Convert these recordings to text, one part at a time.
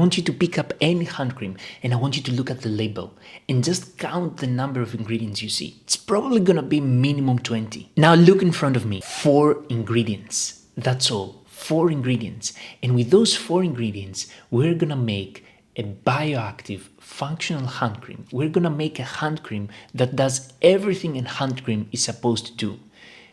want you to pick up any hand cream and I want you to look at the label and just count the number of ingredients you see. It's probably gonna be minimum 20. Now look in front of me, 4 ingredients. That's all, 4 ingredients. And with those 4 ingredients, we're gonna make a bioactive functional hand cream. We're gonna make a hand cream that does everything a hand cream is supposed to do.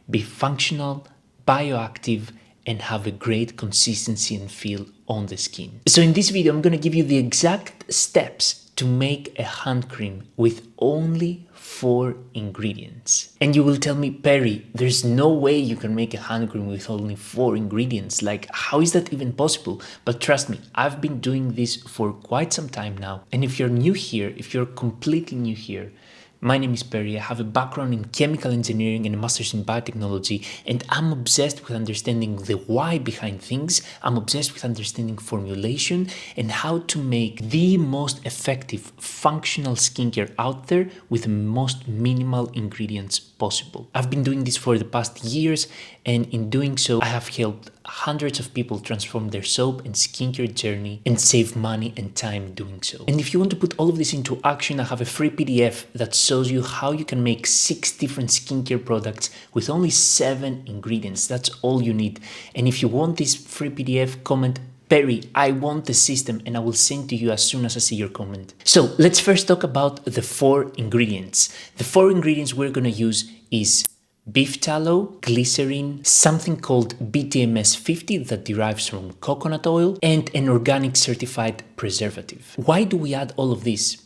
Be functional, bioactive, and have a great consistency and feel on the skin. So in this video, I'm gonna give you the exact steps to make a hand cream with only 4 ingredients. And you will tell me, Perry, there's no way you can make a hand cream with only 4 ingredients. Like, how is that even possible? But trust me, I've been doing this for quite some time now. And if you're new here, if you're completely new here, my name is Perry. I have a background in chemical engineering and a master's in biotechnology, and I'm obsessed with understanding the why behind things. I'm obsessed with understanding formulation and how to make the most effective functional skincare out there with the most minimal ingredients possible. I've been doing this for the past years, and in doing so, I have helped hundreds of people transform their soap and skincare journey and save money and time doing so. And if you want to put all of this into action, I have a free PDF that shows you how you can make 6 different skincare products with only 7 ingredients. That's all you need. And if you want this free PDF, comment Perry, I want the system, and I will send to you as soon as I see your comment. So let's first talk about the 4 ingredients. The 4 ingredients we're gonna use is beef tallow, glycerin, something called BTMS 50 that derives from coconut oil, and an organic certified preservative. Why do we add all of this?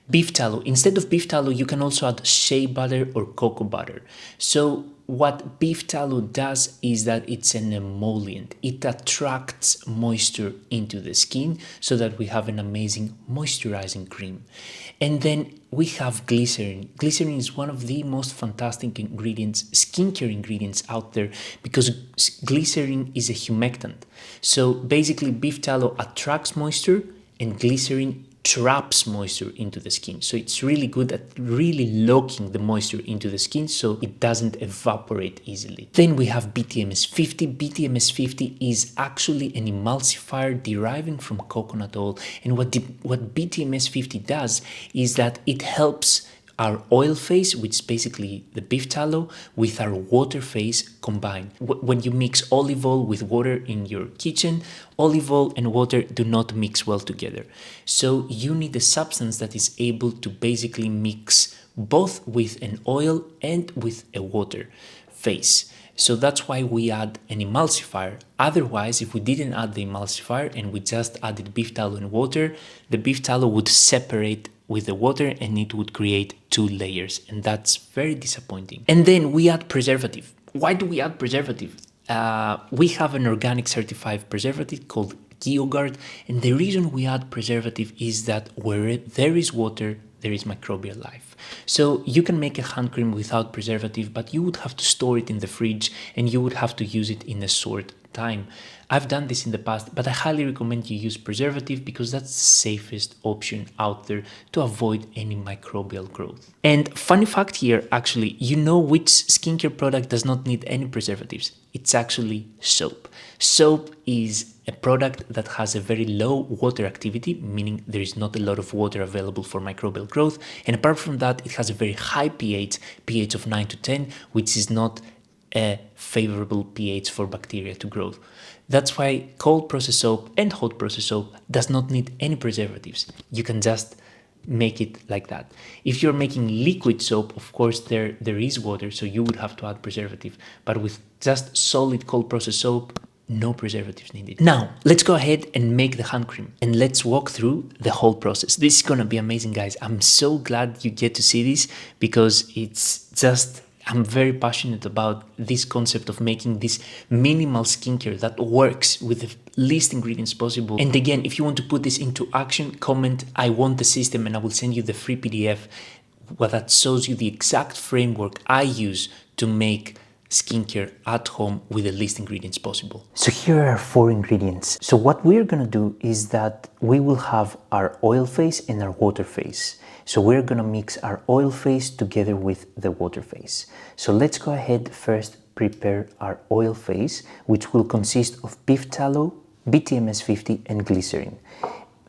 Beef tallow. Instead of beef tallow, you can also add shea butter or cocoa butter. So what beef tallow does is that it's an emollient. It attracts moisture into the skin so that we have an amazing moisturizing cream. And then we have glycerin. Glycerin is one of the most fantastic ingredients, skincare ingredients out there, because glycerin is a humectant. So basically beef tallow attracts moisture and glycerin traps moisture into the skin. So it's really good at really locking the moisture into the skin so it doesn't evaporate easily. Then we have BTMS 50. BTMS 50 is actually an emulsifier deriving from coconut oil. And what BTMS 50 does is that it helps our oil phase, which is basically the beef tallow, with our water phase combine. When you mix olive oil with water in your kitchen, olive oil and water do not mix well together. So you need a substance that is able to basically mix both with an oil and with a water phase. So that's why we add an emulsifier. Otherwise, if we didn't add the emulsifier and we just added beef tallow and water, the beef tallow would separate with the water and it would create 2 layers, and that's very disappointing. And then we add preservative. Why do we add preservative? We have an organic certified preservative called GeoGuard, and the reason we add preservative is that where there is water, there is microbial life. So you can make a hand cream without preservative, but you would have to store it in the fridge and you would have to use it in a short time. I've done this in the past, but I highly recommend you use preservative because that's the safest option out there to avoid any microbial growth. And funny fact here, actually, you know which skincare product does not need any preservatives? It's actually soap. Soap is a product that has a very low water activity, meaning there is not a lot of water available for microbial growth. And apart from that, it has a very high pH of 9 to 10, which is not a favorable pH for bacteria to grow. That's why cold process soap and hot process soap does not need any preservatives. You can just make it like that. If you're making liquid soap, of course there is water, so you would have to add preservative. But with just solid cold process soap, no preservatives needed. Now, let's go ahead and make the hand cream and let's walk through the whole process. This is gonna be amazing, guys. I'm so glad you get to see this because it's just, I'm very passionate about this concept of making this minimal skincare that works with the least ingredients possible. And again, if you want to put this into action, comment I want the system and I will send you the free PDF that shows you the exact framework I use to make skincare at home with the least ingredients possible. So here are 4 ingredients. So what we're gonna do is that we will have our oil phase and our water phase. So we're gonna mix our oil phase together with the water phase. So let's go ahead first prepare our oil phase, which will consist of beef tallow, BTMS 50 and glycerin.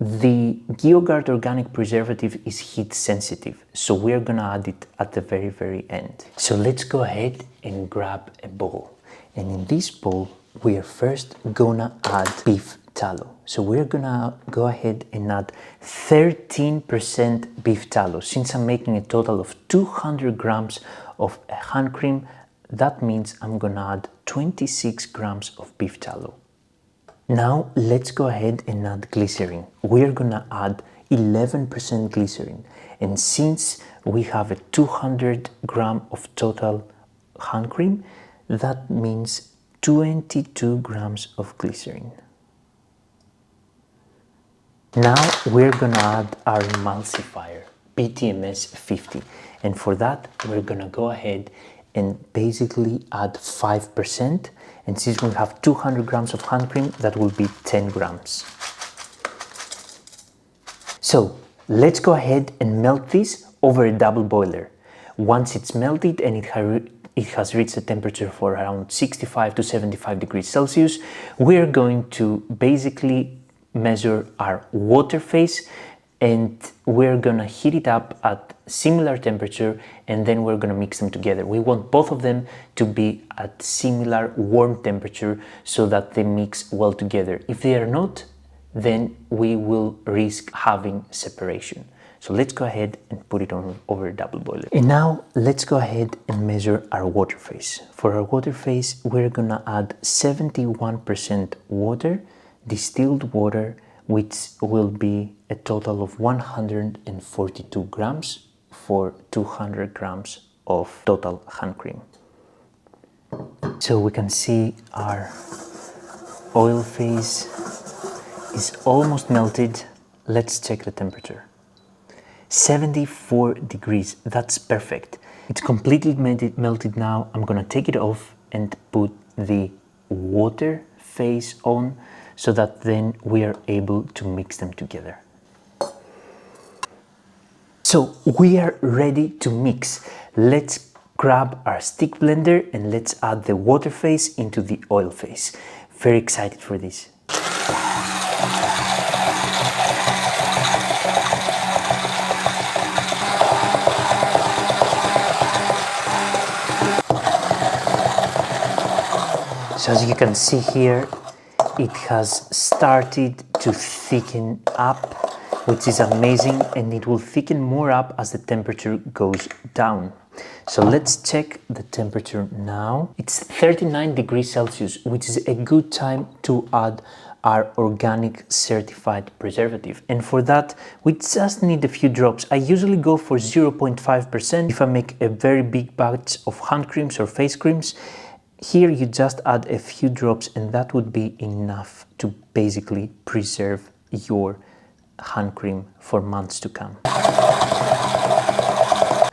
The GeoGuard organic preservative is heat sensitive, so we're gonna add it at the very end. So let's go ahead and grab a bowl. And in this bowl, we are first gonna add beef tallow. So we're gonna go ahead and add 13% beef tallow. Since I'm making a total of 200 grams of hand cream, that means I'm gonna add 26 grams of beef tallow. Now let's go ahead and add glycerin. We're gonna add 11% glycerin. And since we have a 200 gram of total hand cream, that means 22 grams of glycerin. Now we're gonna add our emulsifier, PTMS 50. And for that, we're gonna go ahead and basically add 5%. And since we have 200 grams of hand cream, that will be 10 grams. So let's go ahead and melt this over a double boiler. Once it's melted and it has reached a temperature for around 65 to 75 degrees Celsius, we're going to basically measure our water phase, and we're gonna heat it up at similar temperature, and then we're gonna mix them together. We want both of them to be at similar warm temperature so that they mix well together. If they are not, then we will risk having separation. So let's go ahead and put it on over a double boiler. And now let's go ahead and measure our water phase. For our water phase, we're gonna add 71% water, distilled water, which will be a total of 142 grams for 200 grams of total hand cream. So we can see our oil phase is almost melted. Let's check the temperature. 74 degrees, that's perfect. It's completely melted now. I'm gonna take it off and put the water phase on so that then we are able to mix them together. So we are ready to mix. Let's grab our stick blender and let's add the water phase into the oil phase. Very excited for this. So as you can see here, it has started to thicken up, which is amazing, and it will thicken more up as the temperature goes down. So let's check the temperature now. It's 39 degrees Celsius, which is a good time to add our organic certified preservative. And for that, we just need a few drops. I usually go for 0.5% if I make a very big batch of hand creams or face creams. Here you just add a few drops and that would be enough to basically preserve your hand cream for months to come.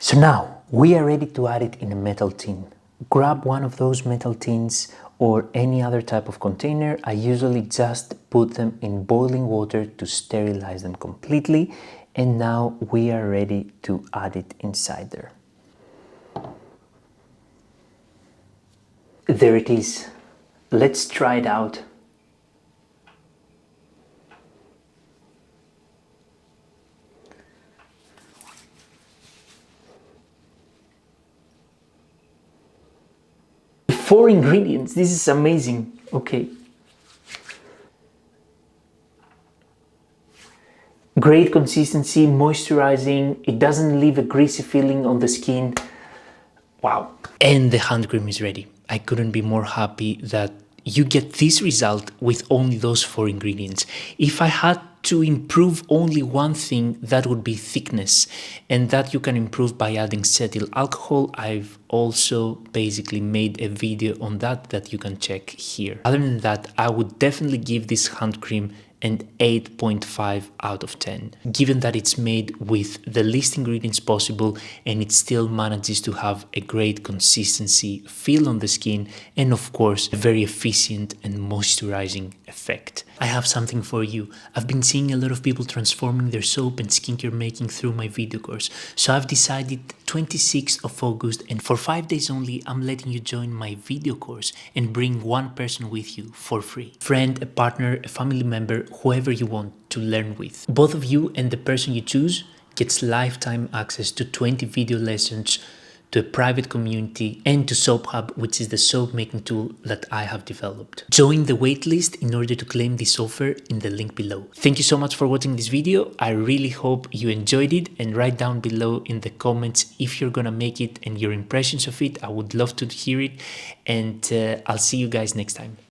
So now we are ready to add it in a metal tin. Grab one of those metal tins or any other type of container. I usually just put them in boiling water to sterilize them completely, and now we are ready to add it inside there. There it is. Let's try it out. Four ingredients, this is amazing. Okay. Great consistency, moisturizing, it doesn't leave a greasy feeling on the skin. Wow. And the hand cream is ready. I couldn't be more happy that you get this result with only those four ingredients. If I had to improve only one thing, that would be thickness, and that you can improve by adding cetyl alcohol. I've also basically made a video on that you can check here. Other than that, I would definitely give this hand cream an 8.5 out of 10, given that it's made with the least ingredients possible and it still manages to have a great consistency, feel on the skin, and of course a very efficient and moisturizing effect. I have something for you. I've been seeing a lot of people transforming their soap and skincare making through my video course, so I've decided 26th of August, and for 5 days only, I'm letting you join my video course and bring one person with you for free. Friend, a partner, a family member, whoever you want to learn with. Both of you and the person you choose gets lifetime access to 20 video lessons, to a private community, and to Soap Hub, which is the soap making tool that I have developed. Join the waitlist in order to claim this offer in the link below. Thank you so much for watching this video. I really hope you enjoyed it, and write down below in the comments if you're gonna make it and your impressions of it. I would love to hear it, and I'll see you guys next time.